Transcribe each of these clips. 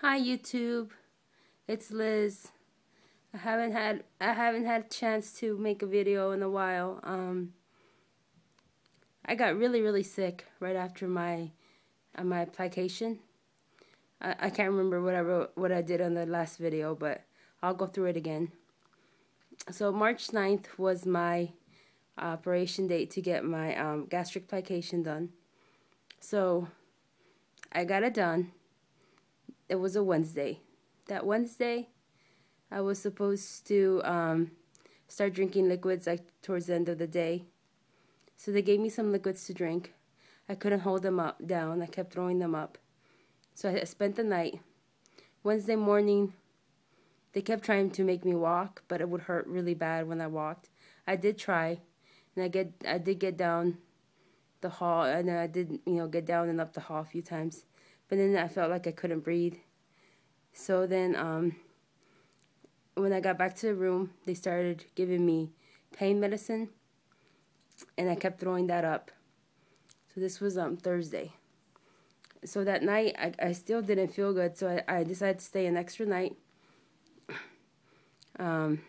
Hi YouTube, it's Liz. I haven't had a chance to make a video in a while. I got really sick right after my plication. I can't remember what I did on the last video, but I'll go through it again. So March 9th was my operation date to get my gastric plication done. So I got it done. It was a Wednesday. That Wednesday, I was supposed to start drinking liquids like towards the end of the day. So they gave me some liquids to drink. I couldn't hold them down. I kept throwing them up. So I spent the night. Wednesday morning, they kept trying to make me walk, but it would hurt really bad when I walked. I did try, and I did get down the hall, and I did get down and up the hall a few times. But then I felt like I couldn't breathe. So then when I got back to the room, they started giving me pain medicine, and I kept throwing that up. So this was Thursday. So that night, I still didn't feel good, so I decided to stay an extra night. And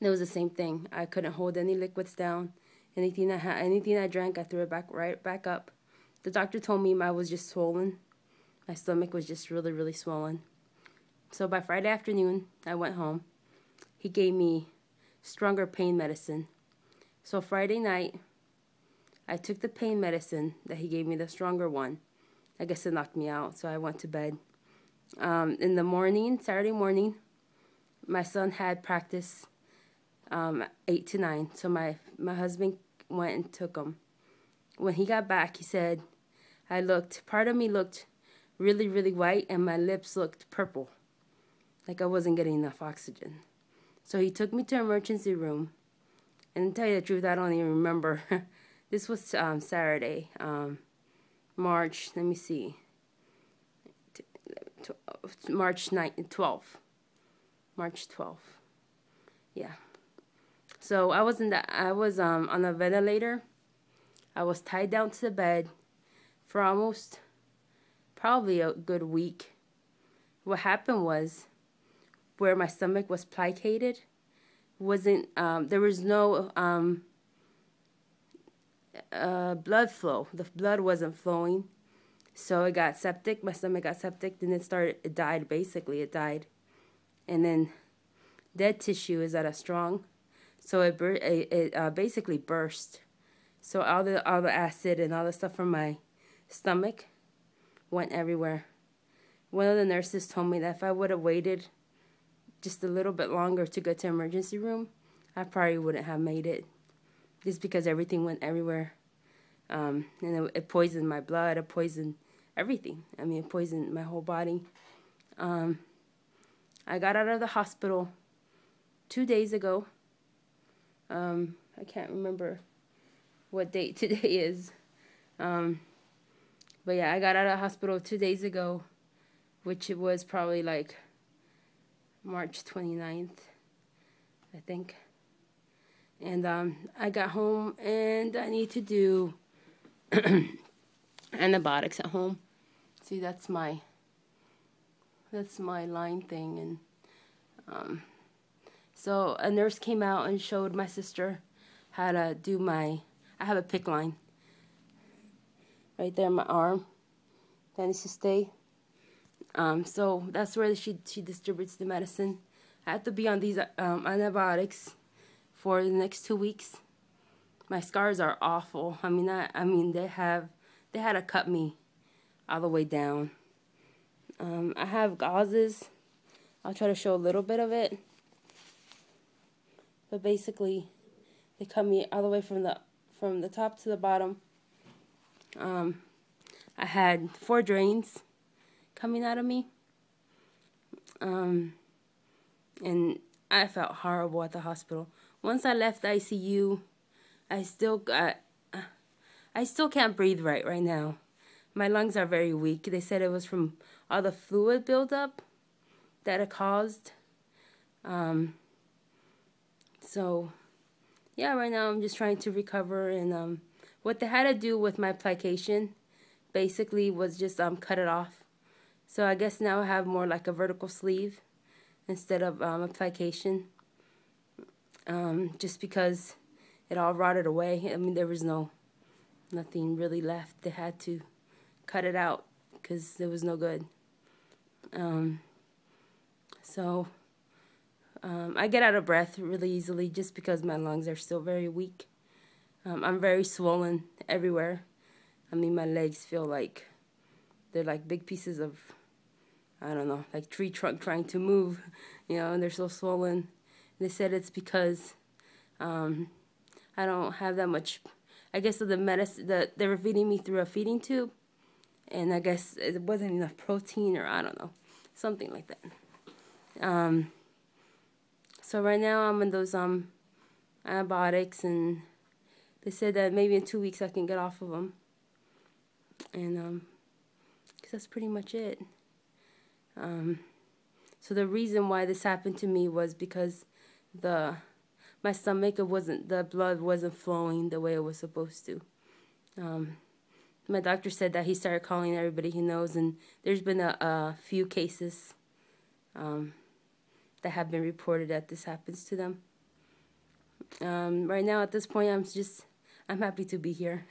it was the same thing. I couldn't hold any liquids down. Anything I drank, I threw it right back up. The doctor told me I was just swollen. My stomach was just really swollen. So by Friday afternoon, I went home. He gave me stronger pain medicine. So Friday night, I took the pain medicine that he gave me, the stronger one. I guess it knocked me out, so I went to bed. In the morning, Saturday morning, my son had practice 8 to 9. So my husband went and took him. When he got back, he said, part of me looked really white, and my lips looked purple, like I wasn't getting enough oxygen. So he took me to emergency room, and to tell you the truth, I don't even remember. This was Saturday, March, let me see, March 12th. March 12th. Yeah. So I was on a ventilator. I was tied down to the bed for probably a good week. What happened was, where my stomach was plicated, there was no blood flow. The blood wasn't flowing, so it got septic. My stomach got septic, then it died. Basically, it died, and then dead tissue is at a strong, so it basically burst. So all the acid and all the stuff from my stomach went everywhere. One of the nurses told me that if I would have waited just a little bit longer to go to emergency room, I probably wouldn't have made it, just because everything went everywhere. And it poisoned my blood. It poisoned everything. I mean, it poisoned my whole body. I got out of the hospital 2 days ago. I can't remember what date today is. But yeah, I got out of the hospital 2 days ago, which it was probably like March 29th, I think. And I got home, and I need to do antibiotics at home. See, that's my line thing. And so a nurse came out and showed my sister how to do I have a PICC line right there in my arm that needs to stay. So that's where she distributes the medicine. I have to be on these antibiotics for the next 2 weeks. My scars are awful. I mean they had to cut me all the way down. I have gauzes. I'll try to show a little bit of it. But basically, they cut me all the way from the top to the bottom. I had 4 drains coming out of me. And I felt horrible at the hospital. Once I left the ICU, I still can't breathe right now. My lungs are very weak. They said it was from all the fluid buildup that it caused. So yeah, right now I'm just trying to recover. And what they had to do with my plication basically was just cut it off. So I guess now I have more like a vertical sleeve instead of a plication. Just because it all rotted away. I mean, there was nothing really left. They had to cut it out because it was no good. So I get out of breath really easily just because my lungs are still very weak. I'm very swollen everywhere. I mean, my legs feel like they're like big pieces of, I don't know, like tree trunk trying to move, and they're so swollen. They said it's because I don't have that much, I guess, of the medicine that they were feeding me through a feeding tube, and I guess it wasn't enough protein, or I don't know, something like that. So right now I'm in those antibiotics, and they said that maybe in 2 weeks I can get off of them, and cause that's pretty much it. So the reason why this happened to me was because my stomach, the blood wasn't flowing the way it was supposed to. My doctor said that he started calling everybody he knows, and there's been a few cases that have been reported that this happens to them. Right now at this point I'm happy to be here.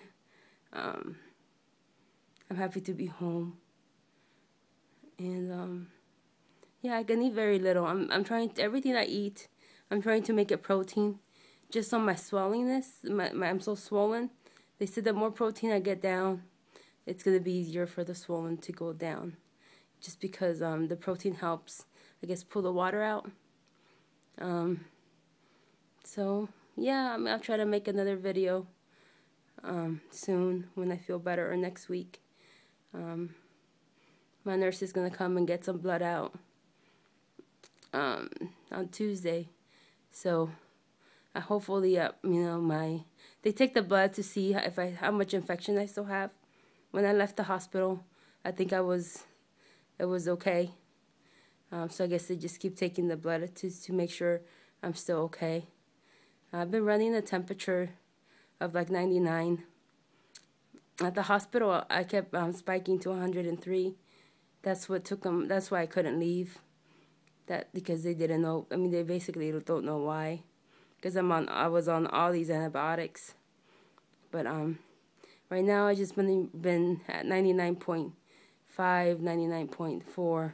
I'm happy to be home. And yeah, I can eat very little. I'm trying everything I eat, I'm trying to make it protein, just on my swellingness. I'm so swollen. They said the more protein I get down, it's gonna be easier for the swollen to go down, just because the protein helps, I guess, pull the water out. So yeah, I'll try to make another video soon when I feel better, or next week. My nurse is gonna come and get some blood out on Tuesday, so hopefully, they take the blood to see how much infection I still have. When I left the hospital, I think it was okay. So I guess they just keep taking the blood to make sure I'm still okay. I've been running a temperature of like 99. At the hospital, I kept spiking to 103. That's what took them. That's why I couldn't leave. Because they didn't know. I mean, they basically don't know why. Because I was on all these antibiotics. But right now I just been at 99.5, 99.4.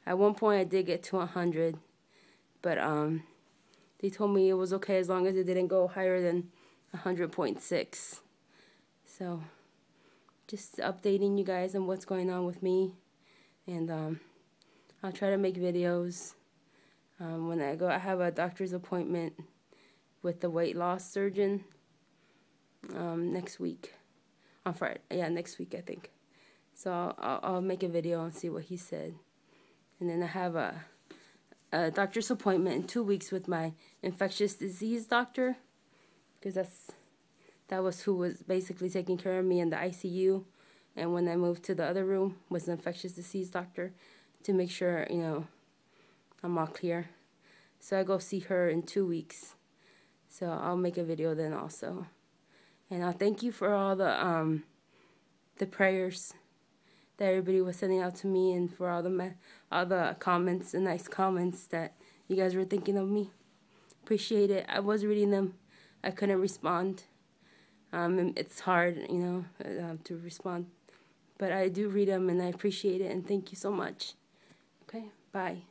At one point I did get to 100, but they told me it was okay as long as it didn't go higher than 100.6. So just updating you guys on what's going on with me, and I'll try to make videos. When I have a doctor's appointment with the weight loss surgeon next week, on Friday. Yeah, next week I think. So I'll make a video and see what he said. And then I have a doctor's appointment in 2 weeks with my infectious disease doctor, because that was who was basically taking care of me in the ICU. And when I moved to the other room was the infectious disease doctor, to make sure, I'm all clear. So I go see her in 2 weeks. So I'll make a video then also. And I'll thank you for all the prayers that everybody was sending out to me, and for all the comments, and nice comments that you guys were thinking of me. Appreciate it. I was reading them. I couldn't respond. It's hard, to respond. But I do read them, and I appreciate it, and thank you so much. Okay, bye.